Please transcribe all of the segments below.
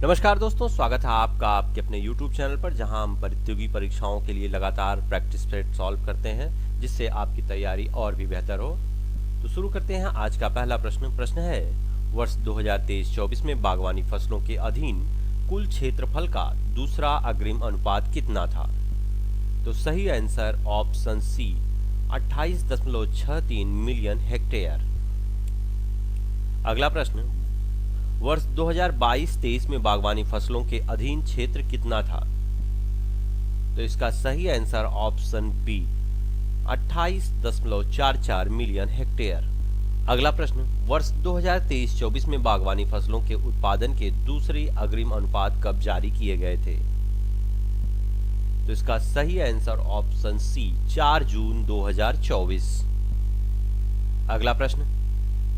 नमस्कार दोस्तों, स्वागत है आपका आपके अपने YouTube चैनल पर, जहां हम प्रतियोगी परीक्षाओं के लिए लगातार प्रैक्टिस सेट सॉल्व करते हैं, जिससे आपकी तैयारी और भी बेहतर हो। तो शुरू करते हैं आज का पहला प्रश्न है वर्ष 2023-24 में बागवानी फसलों के अधीन कुल क्षेत्रफल का दूसरा अग्रिम अनुपात कितना था? तो सही answer option C 28.63 million hectare. अगला प्रश्न, वर्ष 2022-23 में बागवानी फसलों के अधीन क्षेत्र कितना था? तो इसका सही answer option B 28.44 million hectare. अगला प्रश्न, वर्ष 2023-24 में बागवानी फसलों के उत्पादन के दूसरे अग्रिम अनुपात कब जारी किए गए थे? तो इसका सही आंसर ऑप्शन सी 4 जून 2024। अगला प्रश्न,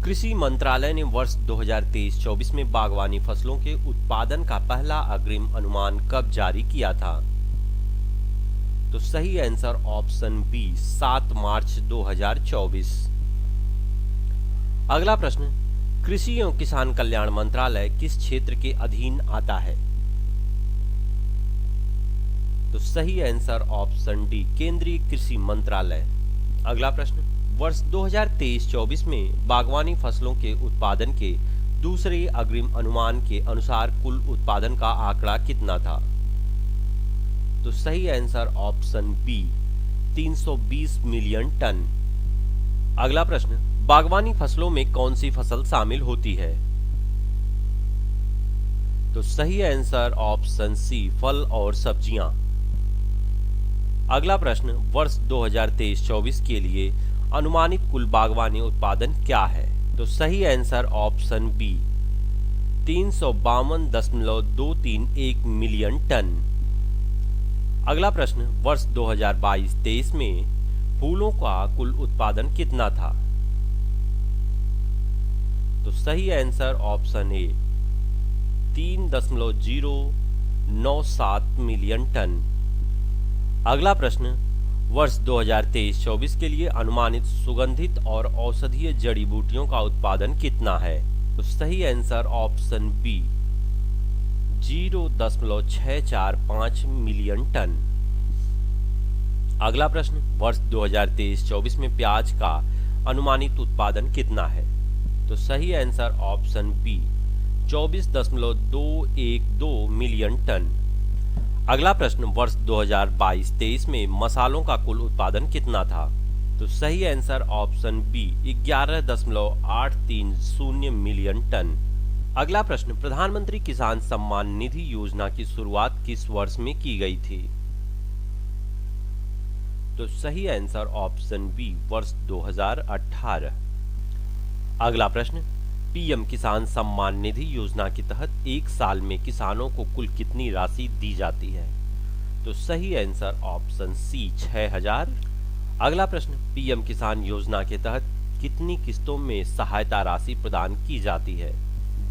कृषि मंत्रालय ने वर्ष 2023-24 में बागवानी फसलों के उत्पादन का पहला अग्रिम अनुमान कब जारी किया था? तो सही आंसर ऑप्शन बी 7 मार्च 2024। अगला प्रश्न, कृषि एवं किसान कल्याण मंत्रालय किस क्षेत्र के अधीन आता है? तो सही आंसर ऑप्शन डी केंद्रीय कृषि मंत्रालय। अगला प्रश्न, वर्ष 2023-24 में बागवानी फसलों के उत्पादन के दूसरे अग्रिम अनुमान के अनुसार कुल उत्पादन का आंकड़ा कितना था? तो सही answer option B 320 million tonne. अगला प्रश्न, बागवानी फसलों में कौन सी फसल शामिल होती है? तो सही आंसर ऑप्शन सी फल और सब्जियां। अगला प्रश्न, वर्ष 2023-24 के लिए अनुमानित कुल बागवानी उत्पादन क्या है? तो सही answer option B 352.231 million tonne. अगला प्रश्न, वर्ष 2022-23 में फूलों का कुल उत्पादन कितना था? तो सही answer option A 3.097 million tonne. अगला प्रश्न, वर्ष 2023-24 के लिए अनुमानित सुगंधित और औषधीय जड़ी बूटियों का उत्पादन कितना है? तो सही answer option B 0.645 million tonne. अगला प्रश्न, वर्ष 2023-24 में प्याज का अनुमानित उत्पादन कितना है? तो सही answer option B 24.212 million tonne. अगला प्रश्न, वर्ष 2022-23 में मसालों का कुल उत्पादन कितना था? तो सही answer option B 11.830 million tonne. अगला प्रश्न, प्रधानमंत्री किसान सम्मान निधि योजना की शुरुआत किस वर्ष में की गई थी? तो सही आंसर ऑप्शन बी वर्ष 2018। अगला प्रश्न, पीएम किसान सम्मान निधि योजना के तहत एक साल में किसानों को कुल कितनी राशि दी जाती है? तो सही आंसर ऑप्शन सी 6000। अगला प्रश्न, पीएम किसान योजना के तहत कितनी किस्तों में सहायता राशि प्रदान की जाती है?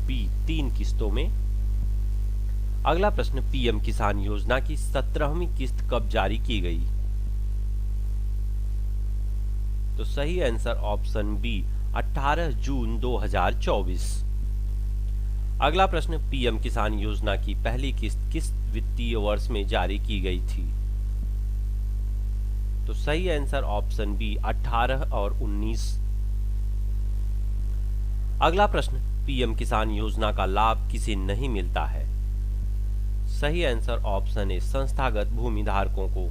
बी 3 किस्तों में। अगला प्रश्न, पीएम किसान योजना की 17वीं किस्त कब जारी की गई? तो सही आंसर ऑप्शन बी 18 जून 2024। अगला प्रश्न, पीएम किसान योजना की पहली किस्त किस वित्तीय वर्ष में जारी की गई थी? तो सही आंसर ऑप्शन बी 18 और 19। अगला प्रश्न, पीएम किसान योजना का लाभ किसे नहीं मिलता है? सही आंसर ऑप्शन ए संस्थागत भूमि धारकों को।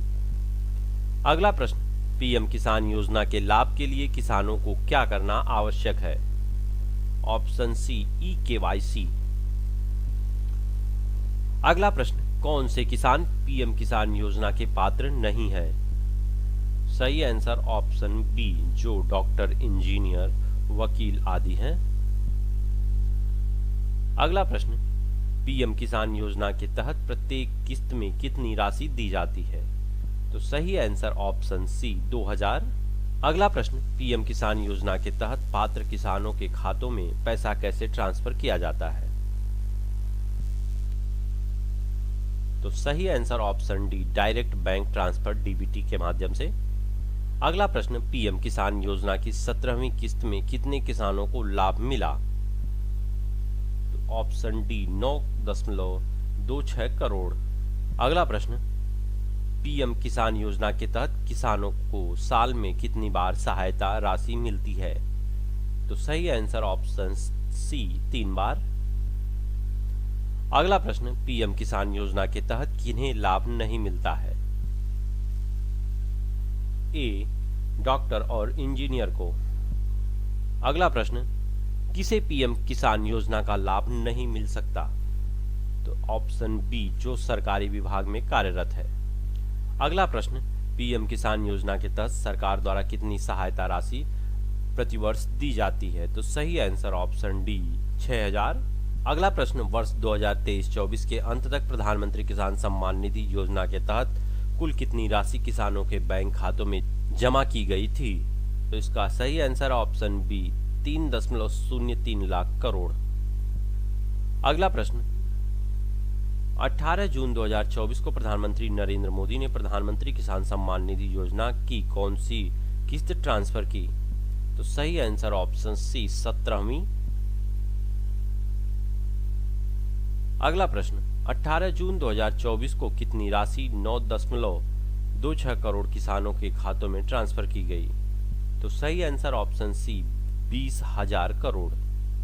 अगला प्रश्न, पीएम किसान योजना के लाभ के लिए किसानों को क्या करना आवश्यक है? Option C eKYC. अगला प्रश्न, कौन से किसान पीएम किसान योजना के पात्र नहीं हैं? सही आंसर ऑप्शन बी जो डॉक्टर, इंजीनियर, वकील आदि हैं। अगला प्रश्न, पीएम किसान योजना के तहत प्रत्येक किस्त में कितनी राशि दी जाती है? तो सही आंसर ऑप्शन सी 2000। अगला प्रश्न, पीएम किसान योजना के तहत पात्र किसानों के खातों में पैसा कैसे ट्रांसफर किया जाता है? तो सही answer option D direct bank transfer DBT के माध्यम से। अगला प्रश्न, पीएम किसान योजना की 17वीं किस्त में कितने किसानों को लाभ मिला? तो ऑप्शन डी 9 9.26 करोड़। अगला प्रश्न, पीएम किसान योजना के तहत किसानों को साल में कितनी बार सहायता राशि मिलती है? तो सही आंसर ऑप्शन सी 3 बार। अगला प्रश्न, पीएम किसान योजना के तहत किन्हें लाभ नहीं मिलता है? ए, डॉक्टर और इंजीनियर को। अगला प्रश्न, किसे पीएम किसान योजना का लाभ नहीं मिल सकता? तो ऑप्शन बी, जो सरकारी विभाग में कार्यरत है। अगला प्रश्न, पीएम किसान योजना के तहत सरकार द्वारा कितनी सहायता राशि प्रतिवर्ष दी जाती है? तो सही आंसर ऑप्शन डी 6000। अगला प्रश्न, वर्ष 2023-24 के अंत तक प्रधानमंत्री किसान सम्मान निधि योजना के तहत कुल कितनी राशि किसानों के बैंक खातों में जमा की गई थी? तो इसका सही answer option B 3.03 lakh crore. अगला प्रश्न, 18 जून 2024 को प्रधानमंत्री नरेंद्र मोदी ने प्रधानमंत्री किसान सम्मान निधि योजना की कौन सी किस्त ट्रांसफर की? तो सही आंसर ऑप्शन सी 17वीं। अगला प्रश्न, 18 जून 2024 को कितनी राशि 9.26 करोड़ किसानों के खातों में ट्रांसफर की गई? तो सही आंसर ऑप्शन सी 20,000 करोड़।